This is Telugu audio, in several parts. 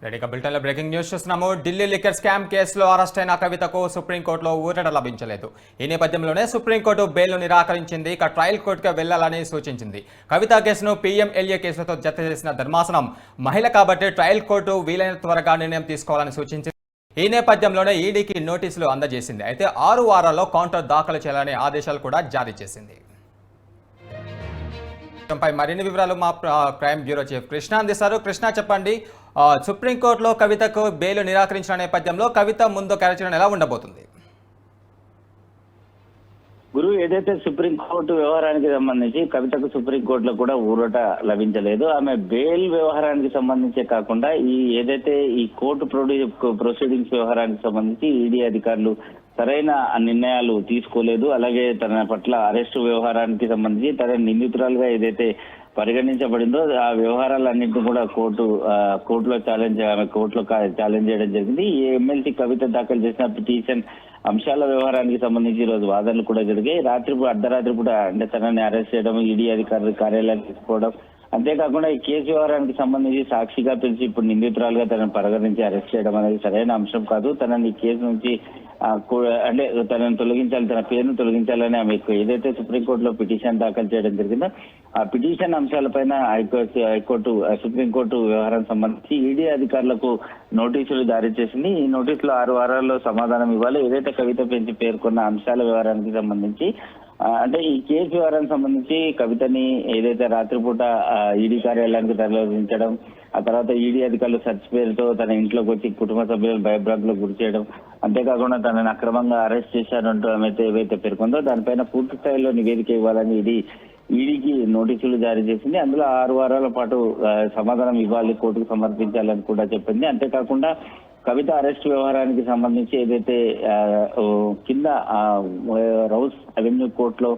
రెడీగా బులెటిన్లో బ్రేకింగ్ న్యూస్ చూస్తున్నాము. ఢిల్లీ లిక్కర్ స్కామ్ కేసులో అరెస్ట్ అయిన కవితకు సుప్రీంకోర్టులో ఊరట లభించలేదు. ఈ నేపథ్యంలోనే సుప్రీంకోర్టు బెయిల్ నిరాకరించింది. ఇక ట్రయల్ కోర్టుకు వెళ్లాలని సూచించింది. కవిత కేసును పీఎంఎల్ఏ కేసులతో జత చేసిన ధర్మాసనం మహిళ కాబట్టి ట్రయల్ కోర్టు వీలైన త్వరగా నిర్ణయం తీసుకోవాలని సూచించింది. ఈ నేపథ్యంలోనే ఈడీకి నోటీసులు అందజేసింది. అయితే 6 వారాల్లో కౌంటర్ దాఖలు చేయాలనే ఆదేశాలు కూడా జారీ చేసింది. మరిన్ని వివరాలు మా క్రైమ్ బ్యూరో చీఫ్ కృష్ణ అందిస్తారు. కృష్ణ, చెప్పండి, సుప్రీంకోర్టులో కవితకు బెయిల్ నిరాకరించిన నేపథ్యంలో కవిత ముందు కార్యాచరణ ఎలా ఉండబోతుంది? గురు, ఏదైతే సుప్రీంకోర్టు వ్యవహారానికి సంబంధించి కవితకు సుప్రీంకోర్టులో కూడా ఊరట లభించలేదు. ఆమె బెయిల్ వ్యవహారానికి సంబంధించే కాకుండా ఏదైతే ఈ కోర్టు ప్రొసీడింగ్స్ వ్యవహారానికి సంబంధించి ఈడీ అధికారులు సరైన నిర్ణయాలు తీసుకోలేదు. అలాగే తన పట్ల అరెస్టు వ్యవహారానికి సంబంధించి తన నిందితురాలుగా ఏదైతే పరిగణించబడిందో ఆ వ్యవహారాలన్నింటినీ కూడా కోర్టులో ఛాలెంజ్ చేయడం జరిగింది. ఈ ఎమ్మెల్సీ కవిత దాఖలు చేసిన పిటిషన్ అంశాల వ్యవహారానికి సంబంధించి ఈ రోజు వాదనలు కూడా జరిగాయి. అర్ధరాత్రి పూట అంటే తనని అరెస్ట్ చేయడం, ఈడీ అధికారులు కార్యాలయాన్ని తీసుకోవడం, అంతేకాకుండా ఈ కేసు వ్యవహారానికి సంబంధించి సాక్షిగా పిలిచి ఇప్పుడు నిందితురాలుగా తనను పరిగణించి అరెస్ట్ చేయడం అనేది సరైన అంశం కాదు. తనని కేసు నుంచి అంటే తనను తొలగించాలి, తన పేరును తొలగించాలని ఆమె ఏదైతే సుప్రీంకోర్టులో పిటిషన్ దాఖలు చేయడం జరిగిందో ఆ పిటిషన్ అంశాలపైన హైకోర్టు సుప్రీంకోర్టు వ్యవహారం సంబంధించి ఈడీ అధికారులకు నోటీసులు జారీ చేసింది. ఈ నోటీసులో 6 వారాల్లో సమాధానం ఇవ్వాలి. ఏదైతే కవిత పెంచి పేర్కొన్న అంశాల వ్యవహారానికి సంబంధించి అంటే ఈ కేసు వ్యవహారానికి సంబంధించి కవితని ఏదైతే రాత్రిపూట ఈడీ కార్యాలయానికి తరలించడం, ఆ తర్వాత ఈడీ అధికారులు సెర్చ్ పేరుతో తన ఇంట్లోకి వచ్చి కుటుంబ సభ్యులను భయభ్రాంతులకు గురి చేయడం, అంతేకాకుండా తనని అక్రమంగా అరెస్ట్ చేశారంటూ ఆమె ఏవైతే పేర్కొందో దానిపైన పూర్తి స్థాయిలో నివేదిక ఇవ్వాలని ఈడీకి నోటీసులు జారీ చేసింది. అందులో 6 వారాల పాటు సమాధానం ఇవ్వాలి, కోర్టుకు సమర్పించాలని కూడా చెప్పింది. అంతేకాకుండా కవిత అరెస్ట్ వ్యవహారానికి సంబంధించి ఏదైతే కింద రౌస్ అవెన్యూ కోర్టులో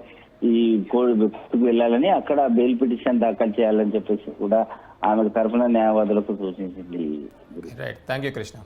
ఈ కోర్టుకు వెళ్ళాలని, అక్కడ బెయిల్ పిటిషన్ దాఖలు చేయాలని చెప్పేసి కూడా ఆమెకు తరఫున న్యాయవాదులకు సూచించింది. Right, thank you Krishna.